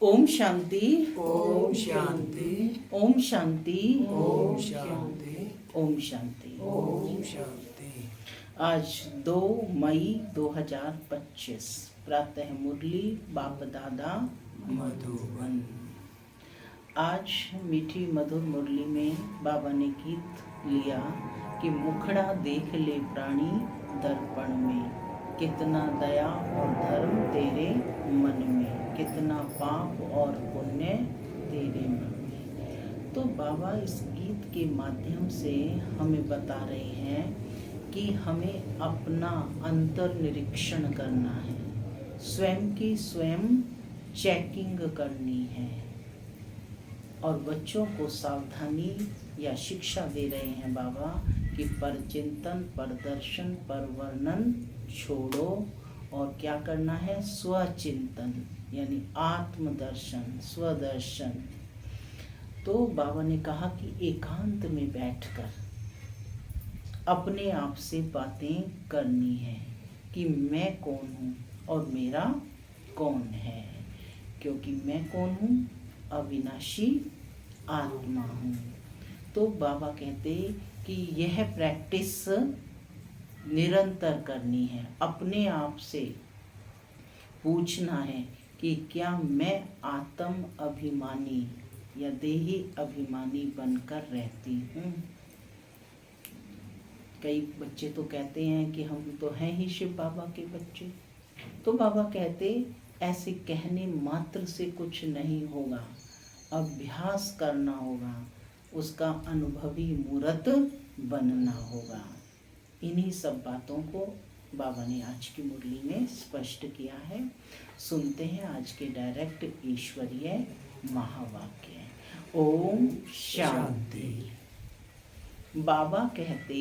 ओम शांति, ओम शांति, ओम शांति, ओम शांति, ओम शांति। ओम शांति। आज 2 मई 2025 प्रातः मुरली बाप दादा मधुबन। आज मीठी मधुर मुरली में बाबा ने गीत लिया कि मुखड़ा देख ले प्राणी दर्पण में, कितना दया और धर्म तेरे मन में, कितना पाप और पुण्य तेरे मन में। तो बाबा इस गीत के माध्यम से हमें बता रहे हैं कि हमें अपना अंतर निरीक्षण करना है, स्वयं की स्वयं चेकिंग करनी है। और बच्चों को सावधानी या शिक्षा दे रहे हैं बाबा कि पर चिंतन, पर दर्शन, पर वर्णन छोड़ो और क्या करना है, स्वचिंतन यानी आत्मदर्शन, स्वदर्शन। तो बाबा ने कहा कि एकांत में बैठकर अपने आप से बातें करनी है कि मैं कौन हूँ और मेरा कौन है, क्योंकि मैं कौन हूँ, अविनाशी आत्मा हूँ। तो बाबा कहते कि यह प्रैक्टिस निरंतर करनी है, अपने आप से पूछना है कि क्या मैं आत्म अभिमानी या देही अभिमानी बनकर रहती हूँ। कई बच्चे तो कहते हैं कि हम तो हैं ही शिव बाबा के बच्चे। तो बाबा कहते ऐसे कहने मात्र से कुछ नहीं होगा, अभ्यास करना होगा, उसका अनुभवी मूर्त बनना होगा। इन्हीं सब बातों को बाबा ने आज की मुरली में स्पष्ट किया है। सुनते हैं आज के डायरेक्ट ईश्वरीय महावाक्य। ओम शांति। बाबा कहते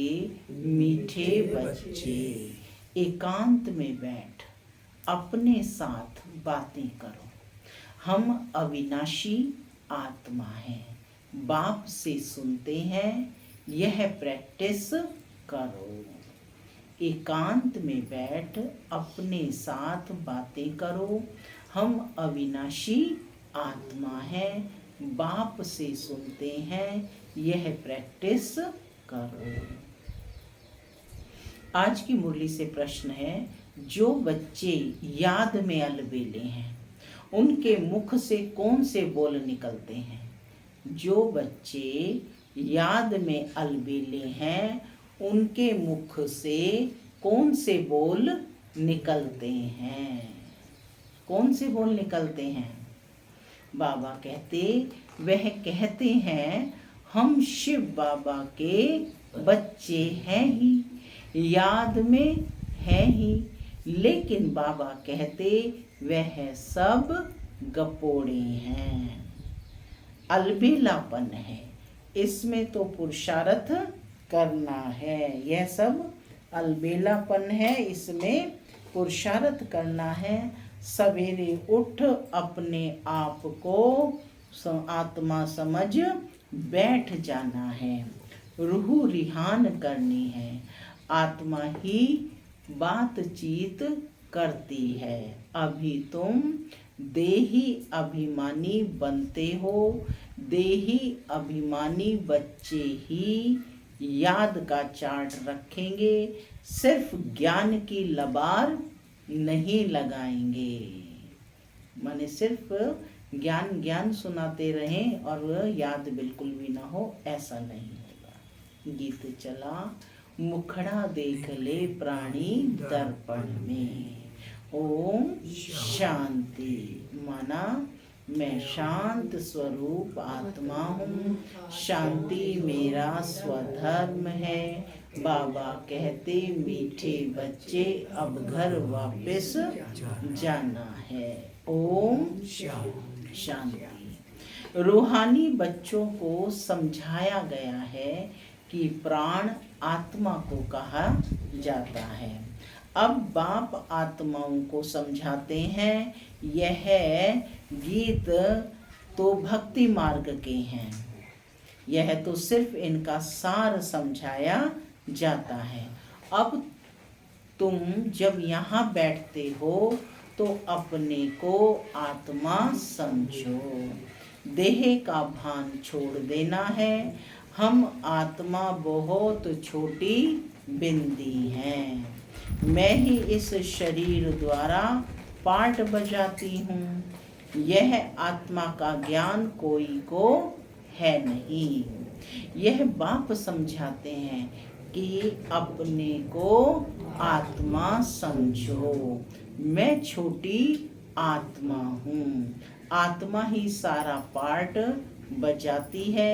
मीठे बच्चे एकांत में बैठ अपने साथ बातें करो। हम अविनाशी आत्मा हैं, बाप से सुनते हैं, यह प्रैक्टिस करो। एकांत में बैठ अपने साथ बातें करो। हम अविनाशी आत्मा हैं, बाप से सुनते हैं, यह प्रैक्टिस करो। आज की मुरली से प्रश्न है, जो बच्चे याद में अलबेले हैं उनके मुख से कौन से बोल निकलते हैं। जो बच्चे याद में अलबेले हैं उनके मुख से कौन से बोल निकलते हैं। कौन से बोल निकलते हैं। बाबा कहते वह कहते हैं हम शिव बाबा के बच्चे हैं ही, याद में हैं ही, लेकिन बाबा कहते वह सब गपोड़े हैं, अलबेलापन है, इसमें तो पुरुषार्थ करना है। यह सब अलबेलापन है, इसमें पुरुषार्थ करना है। सवेरे उठ अपने आप को आत्मा समझ बैठ जाना है, रूह रिहान करनी है। आत्मा ही बातचीत करती है। अभी तुम देही अभिमानी बनते हो, देही अभिमानी बच्चे ही याद का चार्ट रखेंगे, सिर्फ ज्ञान की लबार नहीं लगाएंगे। माने सिर्फ ज्ञान ज्ञान सुनाते रहें और याद बिल्कुल भी ना हो, ऐसा नहीं होगा। गीत चला, मुखड़ा देख ले प्राणी दर्पण में। ओम शांति। माना मैं शांत स्वरूप आत्मा हूँ, शांति मेरा स्वधर्म है। बाबा कहते मीठे बच्चे अब घर वापस जाना है। ओम शांति। रूहानी बच्चों को समझाया गया है कि प्राण आत्मा को कहा जाता है। अब बाप आत्माओं को समझाते हैं। यह गीत तो भक्ति मार्ग के हैं, यह तो सिर्फ इनका सार समझाया जाता है। अब तुम जब यहाँ बैठते हो तो अपने को आत्मा समझो। देह का भान छोड़ देना है। हम आत्मा बहुत छोटी बिंदी हैं। मैं ही इस शरीर द्वारा पार्ट बजाती हूँ। यह आत्मा का ज्ञान कोई को है नहीं। यह बाप समझाते हैं कि अपने को आत्मा समझो। मैं छोटी आत्मा हूँ। आत्मा ही सारा पार्ट बजाती है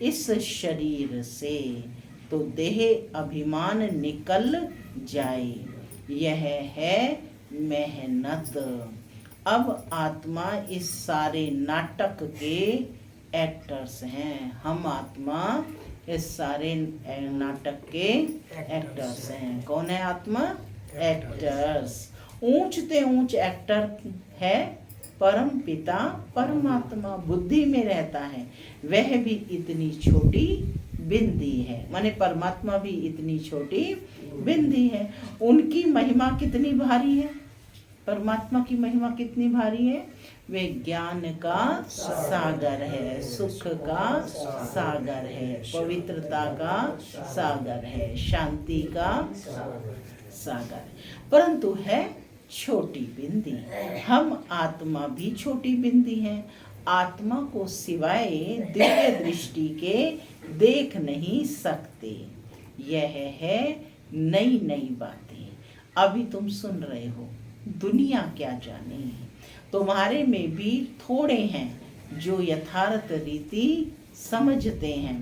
इस शरीर से, तो देह अभिमान निकल जाए। यह है मेहनत। अब आत्मा इस सारे नाटक के एक्टर्स हैं। हम आत्मा इस सारे नाटक के एक्टर्स हैं। कौन है आत्मा? एक्टर्स। ऊंचते ऊंच एक्टर है परम पिता परमात्मा, बुद्धि में रहता है। वह भी इतनी छोटी बिंदी है, माने परमात्मा भी इतनी छोटी बिंदी है। उनकी महिमा कितनी भारी है? परमात्मा की महिमा कितनी भारी है? वे ज्ञान का सागर है, सुख का सागर है, पवित्रता का सागर है, शांति का सागर, परंतु है छोटी बिंदी। हम आत्मा भी छोटी बिंदी हैं। आत्मा को सिवाय दिव्य दृष्टि के देख नहीं सकते। यह है नई नई बातें। अभी तुम सुन रहे हो, दुनिया क्या जाने। तुम्हारे में भी थोड़े हैं जो यथार्थ रीति समझते हैं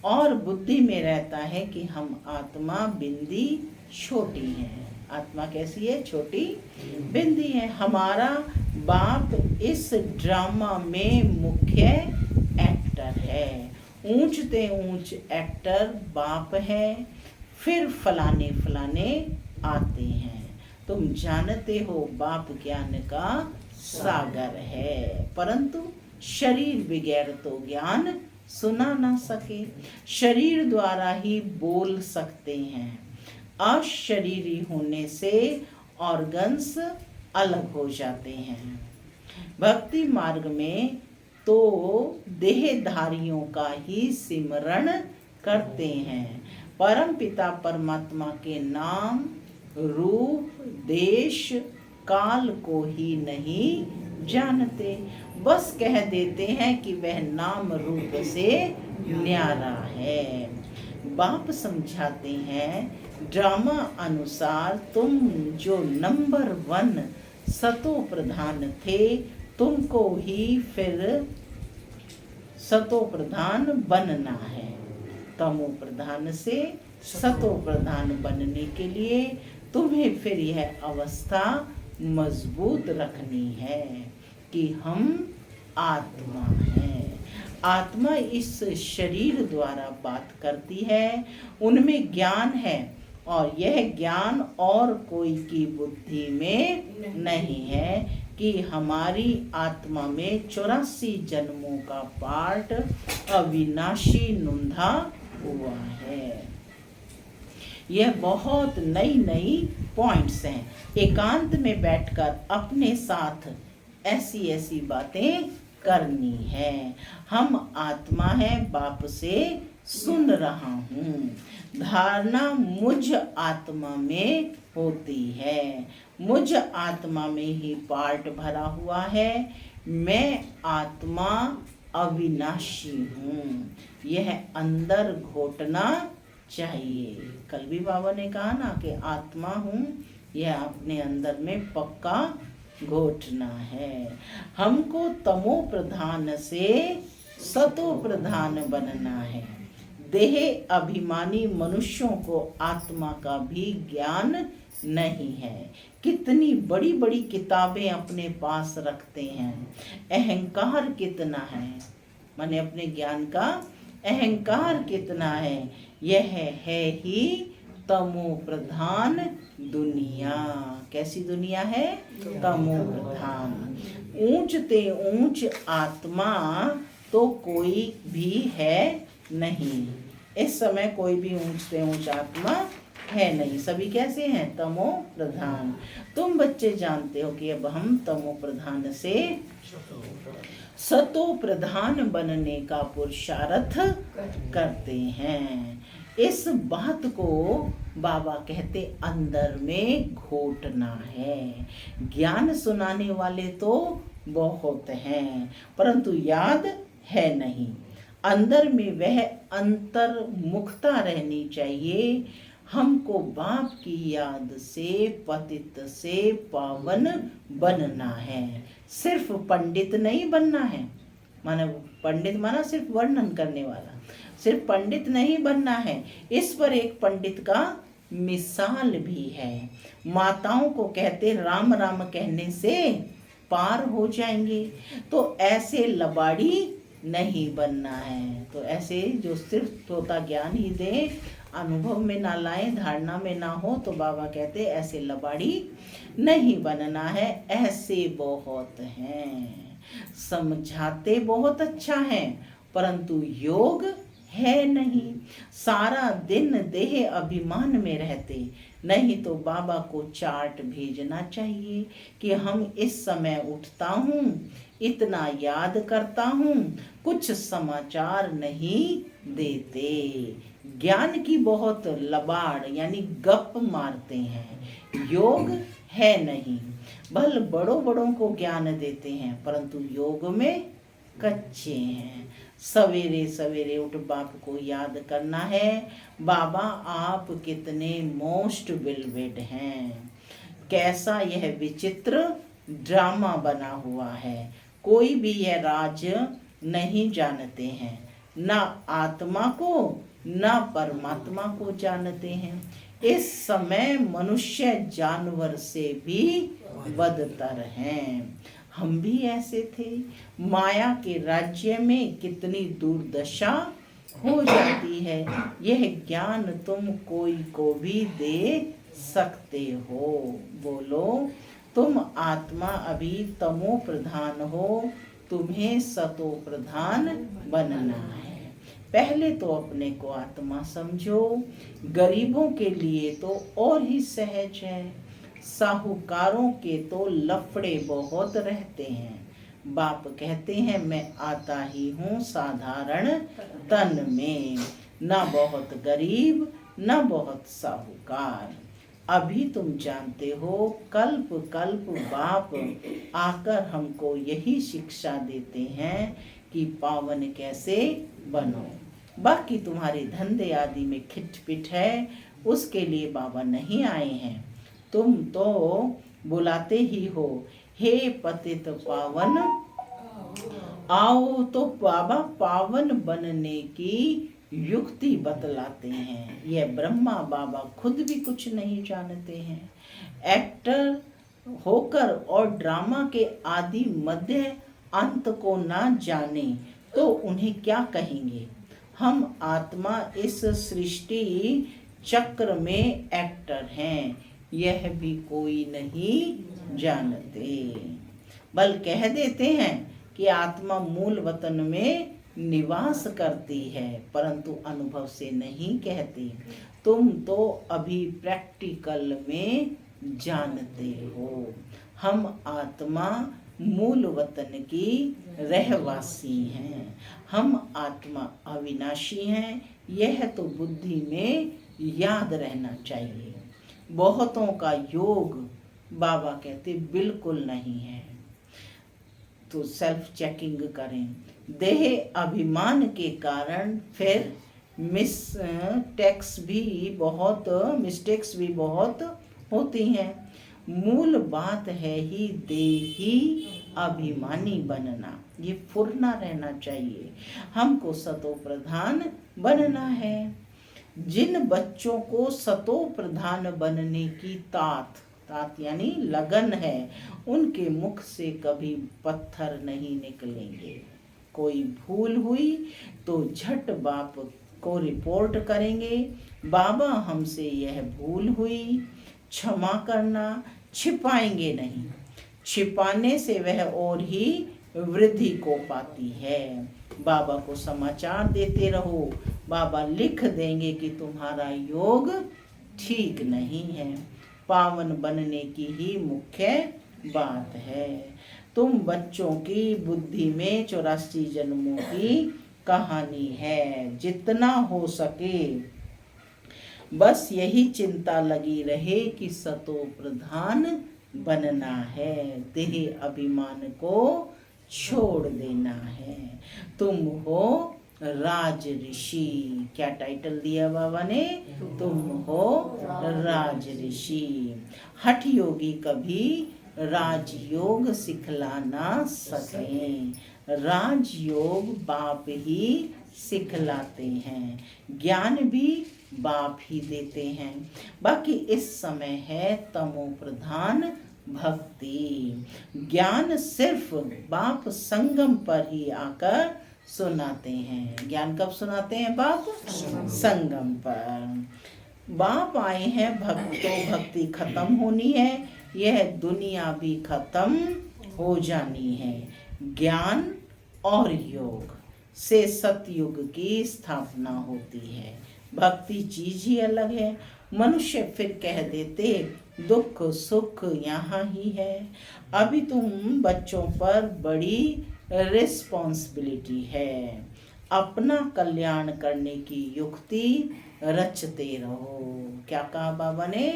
और बुद्धि में रहता है कि हम आत्मा बिंदी छोटी है। आत्मा कैसी है? छोटी बिंदी है। हमारा बाप इस ड्रामा में मुख्य एक्टर है। ऊंचते ऊंच एक्टर बाप है। फिर फलाने फलाने आते हैं। तुम जानते हो बाप ज्ञान का सागर है, परंतु शरीर बगैर तो ज्ञान सुना ना सके। शरीर द्वारा ही बोल सकते हैं। अशरीरी होने से ऑर्गन्स अलग हो जाते हैं। भक्ति मार्ग में तो देहधारियों का ही सिमरण करते हैं। परम पिता परमात्मा के नाम रूप देश काल को ही नहीं जानते। बस कह देते हैं कि वह नाम रूप से न्यारा है। बाप समझाते हैं ड्रामा अनुसार तुम जो नंबर 1 सतो प्रधान थे, तुमको ही फिर सतो प्रधान बनना है। तमो प्रधान से सतो प्रधान बनने के लिए तुम्हें फिर यह अवस्था मजबूत रखनी है कि हम आत्मा हैं। आत्मा इस शरीर द्वारा बात करती है। उनमें ज्ञान है और यह ज्ञान और कोई की बुद्धि में नहीं है कि हमारी आत्मा में 84 जन्मों का पार्ट अविनाशी नुंधा हुआ है। यह बहुत नई नई पॉइंट्स हैं। एकांत में बैठकर अपने साथ ऐसी ऐसी बातें करनी है। हम आत्मा है, बाप से सुन रहा हूँ। धारणा मुझ आत्मा में होती है। मुझ आत्मा में ही पार्ट भरा हुआ है। मैं आत्मा अविनाशी हूँ। यह अंदर घोटना चाहिए। कल भी बाबा ने कहा ना कि आत्मा हूँ, यह अपने अंदर में पक्का घोटना है। हमको तमो प्रधान से सतो प्रधान बनना है। देह अभिमानी मनुष्यों को आत्मा का भी ज्ञान नहीं है। कितनी बड़ी बड़ी किताबें अपने पास रखते हैं। अहंकार कितना है, माने अपने ज्ञान का अहंकार कितना है। यह है ही तमो प्रधान दुनिया। कैसी दुनिया है? तमो प्रधान। ऊंचते ऊंच आत्मा तो कोई भी है नहीं। इस समय कोई भी ऊंचते ऊंच आत्मा है नहीं। सभी कैसे हैं? तमो प्रधान। तुम बच्चे जानते हो कि अब हम तमो प्रधान से सतो प्रधान बनने का पुरुषार्थ करते हैं। इस बात को बाबा कहते अंदर में घोटना है। ज्ञान सुनाने वाले तो बहुत हैं, परंतु याद है नहीं। अंदर में वह अंतर्मुखता रहनी चाहिए। हमको बाप की याद से पतित से पावन बनना है। सिर्फ पंडित नहीं बनना है। माना पंडित माना सिर्फ वर्णन करने वाला, सिर्फ पंडित नहीं बनना है। इस पर एक पंडित का मिसाल भी है। माताओं को कहते राम राम कहने से पार हो जाएंगे, तो ऐसे लबाड़ी नहीं बनना है। तो ऐसे जो सिर्फ तोता ज्ञान ही दे, अनुभव में ना लाए, धारणा में ना हो, तो बाबा कहते ऐसे लबाड़ी नहीं बनना है। ऐसे बहुत हैं, समझाते बहुत अच्छा है, परंतु योग है नहीं। सारा दिन देह अभिमान में रहते। नहीं तो बाबा को चार्ट भेजना चाहिए कि हम इस समय उठता हूँ, इतना याद करता हूँ, कुछ समाचार नहीं देते। ज्ञान की बहुत लबाड़ यानी गप मारते हैं, योग है नहीं। भल बड़ों बड़ों को ज्ञान देते हैं, परंतु योग में कच्चे हैं। सवेरे सवेरे उठ बाप को याद करना है। बाबा आप कितने मोस्ट बिलवेड हैं। कैसा यह विचित्र ड्रामा बना हुआ है। कोई भी यह राज नहीं जानते हैं, ना आत्मा को ना परमात्मा को जानते हैं। इस समय मनुष्य जानवर से भी बदतर हैं। हम भी ऐसे थे। माया के राज्य में कितनी दुर्दशा हो जाती है। यह ज्ञान तुम कोई को भी दे सकते हो। बोलो, तुम आत्मा अभी तमो प्रधान हो, तुम्हें सतो प्रधान बनना है। पहले तो अपने को आत्मा समझो। गरीबों के लिए तो और ही सहज है। साहूकारों के तो लफड़े बहुत रहते हैं। बाप कहते हैं मैं आता ही हूँ साधारण तन में, ना बहुत गरीब ना बहुत साहूकार। अभी तुम जानते हो, कल्प कल्प बाप आकर हमको यही शिक्षा देते हैं कि पावन कैसे बनो। बाकी तुम्हारे धंधे आदि में खिटपिट है, उसके लिए बाबा नहीं आए हैं। तुम तो बुलाते ही हो, हे पतित पावन आओ, तो बाबा पावन बनने की युक्ति बतलाते हैं। यह ब्रह्मा बाबा खुद भी कुछ नहीं जानते हैं। एक्टर होकर और ड्रामा के आदि मध्य अंत को ना जाने तो उन्हें क्या कहेंगे। हम आत्मा इस सृष्टि चक्र में एक्टर हैं, यह भी कोई नहीं जानते। बल कह देते हैं कि आत्मा मूल वतन में निवास करती है, परंतु अनुभव से नहीं कहती। तुम तो अभी प्रैक्टिकल में जानते हो। हम आत्मा मूल वतन की रहवासी हैं। हम आत्मा अविनाशी हैं, यह तो बुद्धि में याद रहना चाहिए। बहुतों का योग बाबा कहते बिल्कुल नहीं है। तो सेल्फ चेकिंग करें। देह अभिमान के कारण फिर मिस्टेक्स भी बहुत होती हैं। मूल बात है ही देही अभिमानी बनना, ये फुरना रहना चाहिए। हमको सतो प्रधान बनना है। जिन बच्चों को सतो प्रधान बनने की तात यानी लगन है, उनके मुख से कभी पत्थर नहीं निकलेंगे। कोई भूल हुई तो झट बाप को रिपोर्ट करेंगे, बाबा हमसे यह भूल हुई, क्षमा करना। छिपाएंगे नहीं, छिपाने से वह और ही वृद्धि को पाती है। बाबा को समाचार देते रहो, बाबा लिख देंगे कि तुम्हारा योग ठीक नहीं है। पावन बनने की ही मुख्य बात है। तुम बच्चों की बुद्धि में 84 जन्मों की कहानी है। जितना हो सके बस यही चिंता लगी रहे कि सतो प्रधान बनना है, देह अभिमान को छोड़ देना है। तुम हो राज ऋषि। क्या टाइटल दिया बाबा ने? तुम हो राज ऋषि। हठ योगी कभी राजयोग सिखला ना सके। राजयोग बाप ही सिखलाते हैं, ज्ञान भी बाप ही देते हैं। बाकी इस समय है तमो प्रधान भक्ति। ज्ञान सिर्फ बाप संगम पर ही आकर सुनाते हैं। ज्ञान कब सुनाते हैं बाप? संगम पर। बाप आए हैं भक्ति खत्म होनी है, यह दुनिया भी खत्म हो जानी है। ज्ञान और योग से सतयुग की स्थापना होती है। भक्ति चीज ही अलग है। मनुष्य फिर कह देते दुख सुख यहाँ ही है। अभी तुम बच्चों पर बड़ी रिस्पॉन्सिबिलिटी है। अपना कल्याण करने की युक्ति रचते रहो। क्या कहा बाबा ने?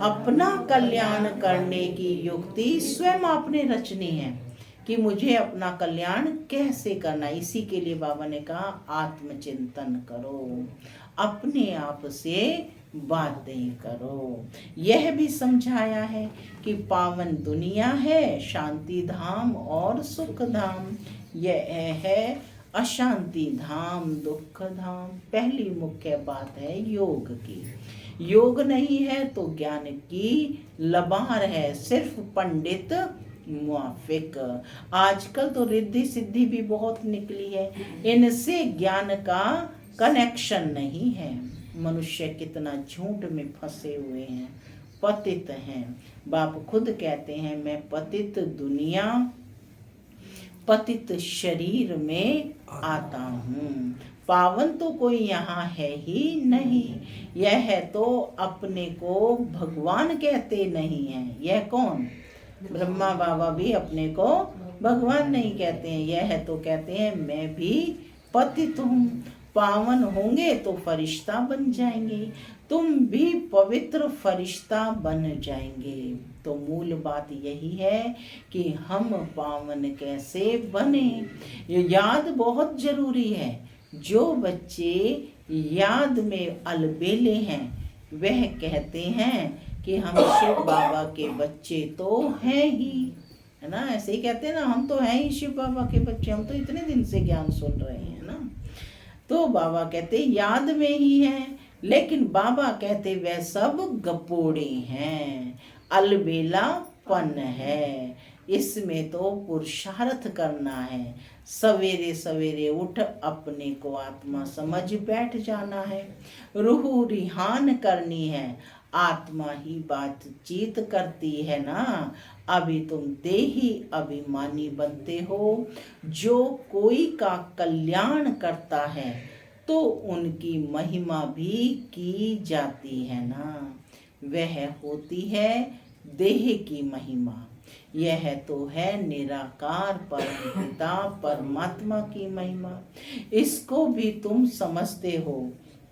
अपना कल्याण करने की युक्ति स्वयं आपने रचनी है कि मुझे अपना कल्याण कैसे करना। इसी के लिए बाबा ने कहा आत्मचिंतन करो, अपने आप से बातें करो। यह भी समझाया है कि पावन दुनिया है शांति धाम और सुख धाम, यह है अशांति धाम दुख धाम। पहली मुख्य बात है योग की। योग नहीं है तो ज्ञान की लबार है, सिर्फ पंडित मुआफिक। आजकल तो रिद्धि सिद्धि भी बहुत निकली है, इनसे ज्ञान का कनेक्शन नहीं है। मनुष्य कितना झूठ में फंसे हुए हैं, पतित हैं। बाप खुद कहते हैं मैं पतित दुनिया पतित शरीर में आता हूँ। पावन तो कोई यहाँ है ही नहीं। यह तो अपने को भगवान कहते नहीं है। यह कौन? ब्रह्मा बाबा भी अपने को भगवान नहीं कहते हैं। यह तो कहते हैं मैं भी पतित हूँ। पावन होंगे तो फरिश्ता बन जाएंगे, तुम भी पवित्र फरिश्ता बन जाएंगे। तो मूल बात यही है कि हम पावन कैसे बने, ये याद बहुत जरूरी है। जो बच्चे याद में अलबेले हैं वह कहते हैं कि हम शिव बाबा के बच्चे तो हैं ही, है ना। ऐसे ही कहते हैं ना, हम तो हैं ही शिव बाबा के बच्चे, हम तो इतने दिन से ज्ञान सुन रहे हैं ना। तो बाबा कहते याद में ही हैं, लेकिन बाबा कहते वह सब गपोड़े हैं, अलबेलापन है। इसमें तो पुरुषार्थ करना है। सवेरे सवेरे उठ अपने को आत्मा समझ बैठ जाना है, रूह रिहान करनी है। आत्मा ही बातचीत करती है ना। अभी तुम देही अभिमानी बनते हो। जो कोई का कल्याण करता है तो उनकी महिमा भी की जाती है ना। वह होती है देह की महिमा। यह तो है निराकार परमपिता परमात्मा की महिमा। इसको भी तुम समझते हो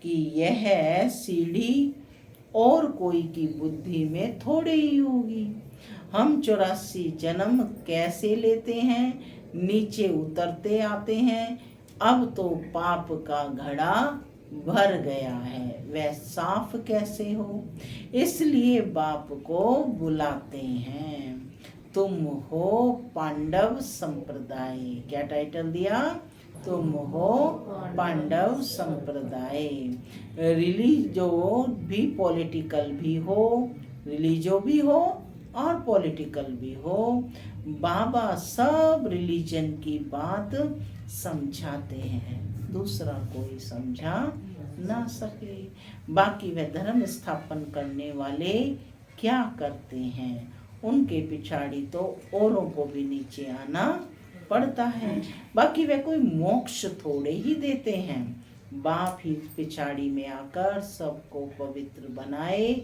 कि यह सीढ़ी और कोई की बुद्धि में थोड़ी ही होगी। हम 84 जन्म कैसे लेते हैं, नीचे उतरते आते हैं। अब तो पाप का घड़ा भर गया है, वह साफ कैसे हो। इसलिए बाप को बुलाते हैं। तुम हो पांडव संप्रदाय। क्या टाइटल दिया? तुम हो पांडव संप्रदाय। रिलीजो भी पॉलिटिकल भी हो, रिलीजो भी हो और पॉलिटिकल भी हो। बाबा सब रिलीजन की बात समझाते हैं, दूसरा कोई समझा ना सके। बाकी वे धर्म स्थापन करने वाले क्या करते हैं, उनके पिछाड़ी तो औरों को भी नीचे आना पड़ता है। बाकी वे कोई मोक्ष थोड़े ही देते हैं, बाप ही पिछाड़ी में आकर सबको पवित्र बनाए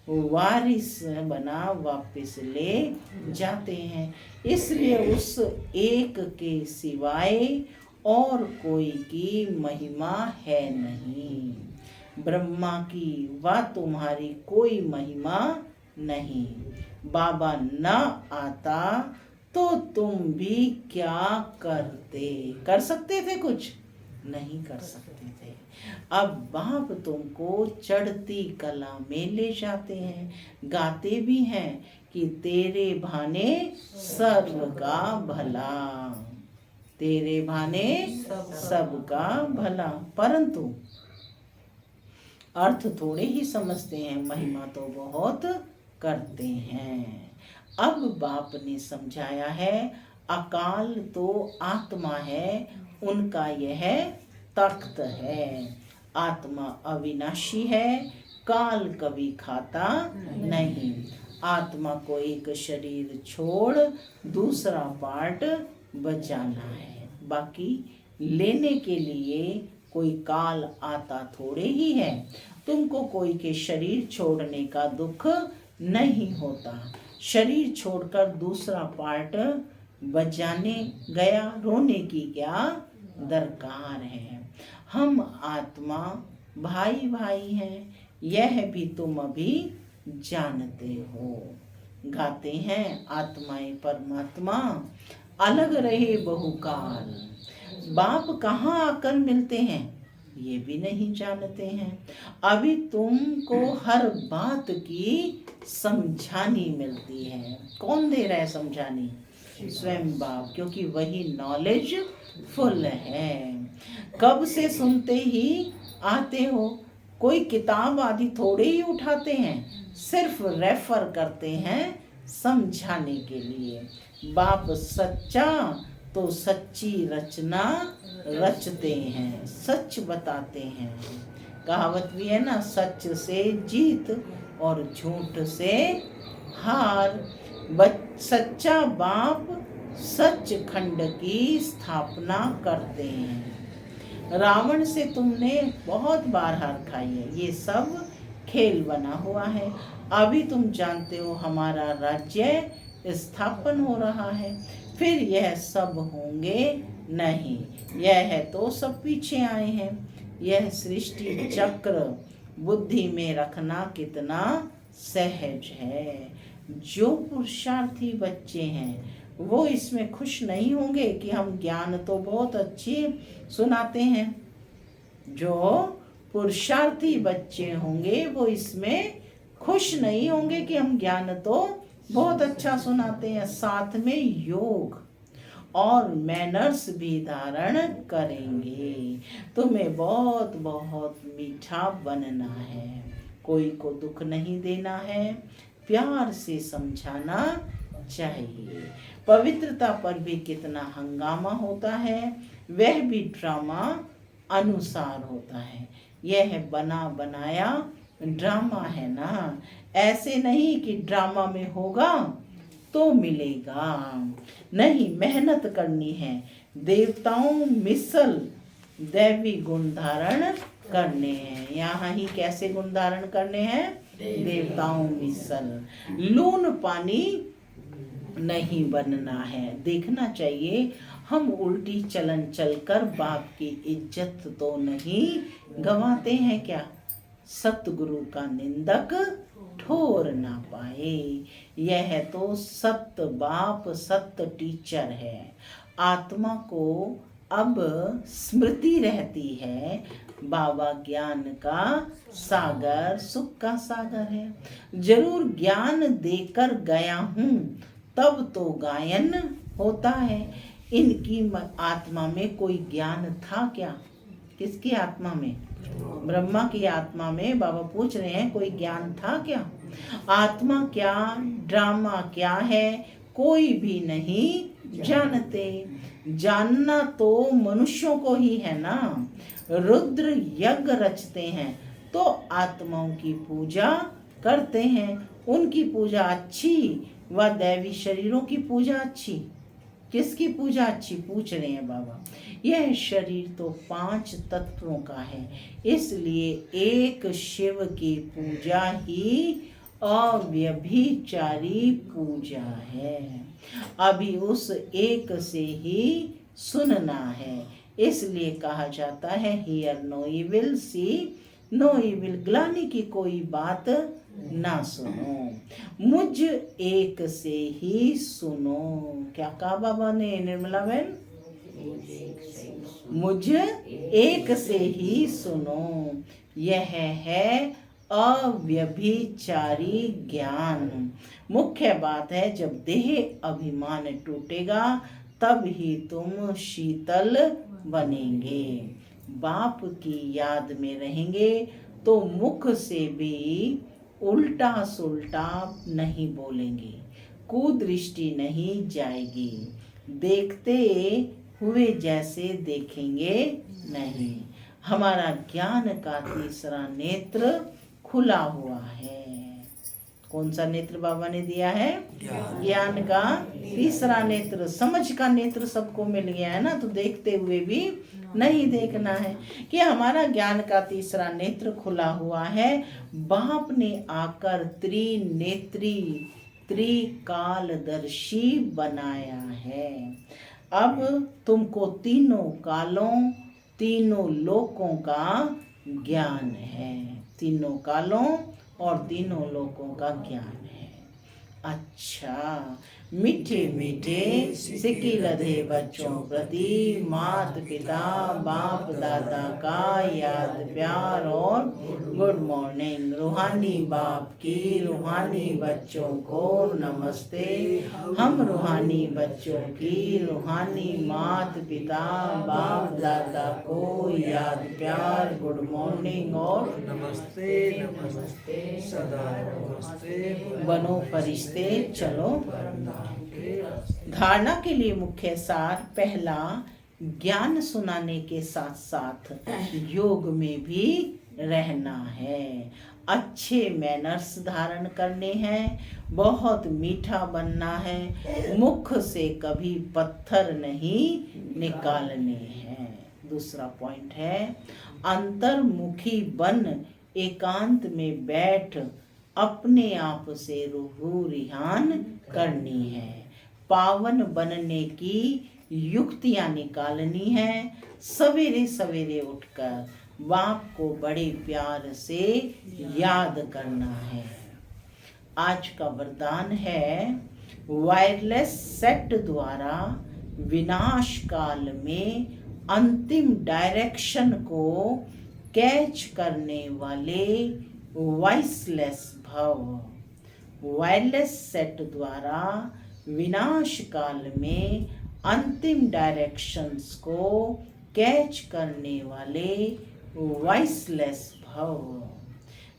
वारिस बना वापस ले जाते हैं। इसलिए उस एक के सिवाय और कोई की महिमा है नहीं। ब्रह्मा की व तुम्हारी कोई महिमा नहीं। बाबा न आता तो तुम भी क्या करते? कर सकते थे कुछ? नहीं कर सकते थे। अब बाप तुमको चढ़ती कला में ले जाते हैं। गाते भी हैं कि तेरे भाने सर्व का भला, तेरे भाने सबका भला, परंतु अर्थ थोड़े ही समझते हैं, महिमा तो बहुत करते हैं। अब बाप ने समझाया है अकाल तो आत्मा है, उनका यह तख्त है। आत्मा अविनाशी है, काल कभी खाता नहीं। आत्मा को एक शरीर छोड़ दूसरा पार्ट बचाना है, बाकी लेने के लिए कोई काल आता थोड़े ही है। तुमको कोई के शरीर छोड़ने का दुख नहीं होता। शरीर छोड़कर दूसरा पार्ट बजाने गया, रोने की क्या दरकार है। हम आत्मा भाई भाई हैं, यह भी तुम अभी जानते हो। गाते हैं आत्माएं परमात्मा अलग रहे बहुकाल। बाप कहाँ आकर मिलते हैं ये भी नहीं जानते हैं। अभी तुमको हर बात की समझानी मिलती है। कौन दे रहा है समझानी? स्वयं बाप, क्योंकि वही नॉलेज फुल है। कब से सुनते ही आते हो, कोई किताब आदि थोड़े ही उठाते हैं, सिर्फ रेफर करते हैं समझाने के लिए। बाप सच्चा तो सच्ची रचना रचते हैं, सच बताते हैं। कहावत भी है ना, सच से जीत और झूठ से हार। सच्चा बाप सच खंड की स्थापना करते हैं। रावण से तुमने बहुत बार हार खाई है, ये सब खेल बना हुआ है। अभी तुम जानते हो हमारा राज्य स्थापन हो रहा है, फिर यह सब होंगे नहीं। यह तो सब पीछे आए हैं। यह सृष्टि चक्र बुद्धि में रखना कितना सहज है। जो पुरुषार्थी बच्चे हैं वो इसमें खुश नहीं होंगे कि हम ज्ञान तो बहुत अच्छी सुनाते हैं। जो पुरुषार्थी बच्चे होंगे वो इसमें खुश नहीं होंगे कि हम ज्ञान तो बहुत अच्छा सुनाते हैं, साथ में योग और मैनर्स भी धारण करेंगे। तुम्हें बहुत बहुत मीठा बनना है, कोई को दुख नहीं देना है, प्यार से समझाना चाहिए। पवित्रता पर भी कितना हंगामा होता है, वह भी ड्रामा अनुसार होता है। यह बना बनाया ड्रामा है ना, ऐसे नहीं कि ड्रामा में होगा तो मिलेगा। नहीं, मेहनत करनी है। देवताओं मिसल दैवी गुण धारण करने हैं। यहाँ ही कैसे गुण धारण करने हैं? देवताओं मिसल। लून पानी नहीं बनना है। देखना चाहिए हम उल्टी चलन चलकर बाप की इज्जत तो नहीं गंवाते हैं क्या? सतगुरु का निंदक ठोर ना पाए। यह तो सत्य बाप सत्य टीचर है। आत्मा को अब स्मृति रहती है, बाबा ज्ञान का सागर सुख का सागर है। जरूर ज्ञान देकर गया हूँ तब तो गायन होता है। इनकी आत्मा में कोई ज्ञान था क्या? किसकी आत्मा में? ब्रह्मा की आत्मा में। बाबा पूछ रहे हैं कोई ज्ञान था क्या? आत्मा क्या, ड्रामा क्या है, कोई भी नहीं जानते। जानना तो मनुष्यों को ही है ना। रुद्र यज्ञ रचते हैं तो आत्माओं की पूजा करते हैं। उनकी पूजा अच्छी व दैवी शरीरों की पूजा अच्छी। किसकी पूजा अच्छी पूछ रहे हैं बाबा। यह शरीर तो 5 तत्वों का है, इसलिए एक शिव की पूजा ही अव्यभिचारी पूजा है। अभी उस एक से ही सुनना है, इसलिए कहा जाता है hear no evil, see no evil, ग्लानि की कोई बात ना सुनो, मुझ एक से ही सुनो। क्या कहा बाबा ने निर्मला बहन? मुझ एक से ही सुनो, यह है अव्यभिचारी ज्ञान। मुख्य बात है जब देह अभिमान टूटेगा तब ही तुम शीतल बनेंगे। बाप की याद में रहेंगे तो मुख से भी उल्टा सुल्टा नहीं बोलेंगे, कुदृष्टि नहीं जाएगी, देखते हुए जैसे देखेंगे नहीं। हमारा ज्ञान का तीसरा नेत्र खुला हुआ है। कौन सा नेत्र बाबा ने दिया है? ज्ञान का तीसरा नेत्र। समझ का नेत्र सबको मिल गया है ना, तो देखते हुए भी नहीं देखना है कि हमारा ज्ञान का तीसरा नेत्र खुला हुआ है। बाप ने आकर त्रिनेत्री त्रिकालदर्शी बनाया है। अब तुमको तीनों कालों तीनों लोकों का ज्ञान है, तीनों कालों और तीनों लोकों का ज्ञान है। अच्छा, मीठे मीठे सिक्की लधे बच्चों प्रति मात पिता बाप दादा का याद प्यार और गुड मॉर्निंग। रूहानी बाप की रूहानी बच्चों को नमस्ते। हम रूहानी बच्चों की रूहानी मात पिता बाप दादा को याद प्यार गुड मॉर्निंग और नमस्ते नमस्ते सदा नमस्ते। बनो फरिश्ते चलो। धारणा के लिए मुख्य सार, पहला, ज्ञान सुनाने के साथ साथ योग में भी रहना है, अच्छे मैनर्स धारण करने हैं, बहुत मीठा बनना है, मुख से कभी पत्थर नहीं निकालने हैं। दूसरा पॉइंट है, अंतर्मुखी बन एकांत में बैठ अपने आप से रूह रिहान करनी है, पावन बनने की युक्तियां निकालनी है, सवेरे सवेरे उठकर बाप को बड़े प्यार से याद करना है। आज का वरदान है, वायरलेस सेट द्वारा विनाश काल में अंतिम डायरेक्शन को कैच करने वाले वॉइसलेस भव। वायरलेस सेट द्वारा विनाश काल में अंतिम डायरेक्शंस को कैच करने वाले वॉइसलेस भव।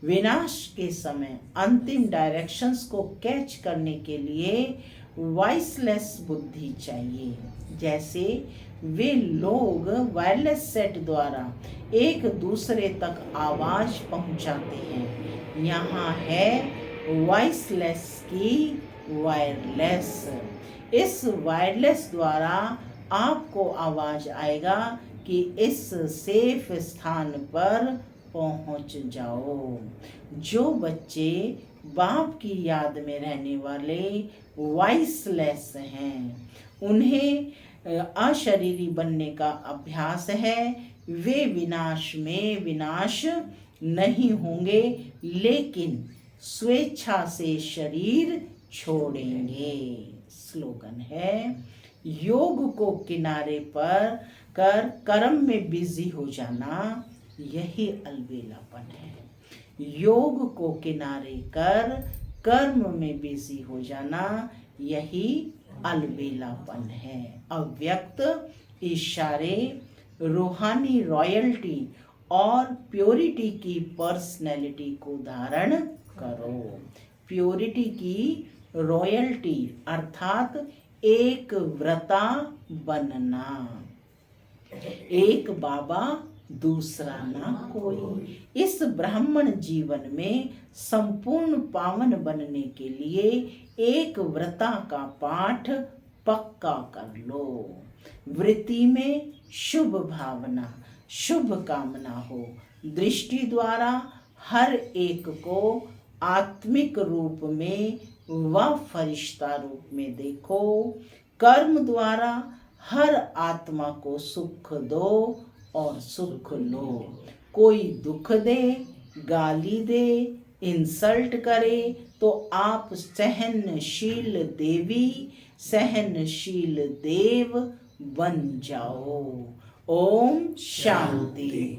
विनाश के समय अंतिम डायरेक्शंस को कैच करने के लिए वॉइसलेस बुद्धि चाहिए। जैसे वे लोग वायरलेस सेट द्वारा एक दूसरे तक आवाज पहुंचाते हैं, यहाँ है वॉइसलेस की वायरलेस। इस वायरलेस द्वारा आपको आवाज आएगा कि इस सेफ स्थान पर पहुंच जाओ। जो बच्चे बाप की याद में रहने वाले वॉइसलेस हैं, उन्हें अशरीरी बनने का अभ्यास है, वे विनाश में विनाश नहीं होंगे, लेकिन स्वेच्छा से शरीर छोड़ेंगे। स्लोगन है, योग को किनारे पर कर कर्म में बिजी हो जाना, यही अलबेलापन है। योग को किनारे कर कर्म में बिजी हो जाना, यही अलबेलापन है। अव्यक्त इशारे रूहानी रॉयल्टी और प्योरिटी की पर्सनैलिटी को धारण करो। प्योरिटी की रॉयल्टी अर्थात एक व्रता बनना, एक बाबा दूसरा ना कोई। इस ब्राह्मण जीवन में संपूर्ण पावन बनने के लिए एक व्रता का पाठ पक्का कर लो। वृत्ति में शुभ भावना, शुभ कामना हो। दृष्टि द्वारा हर एक को आत्मिक रूप में व फरिश्ता रूप में देखो। कर्म द्वारा हर आत्मा को सुख दो और सुख लो। कोई दुख दे, गाली दे, इंसल्ट करे तो आप सहनशील देवी, सहनशील देव बन जाओ। ओम शांति।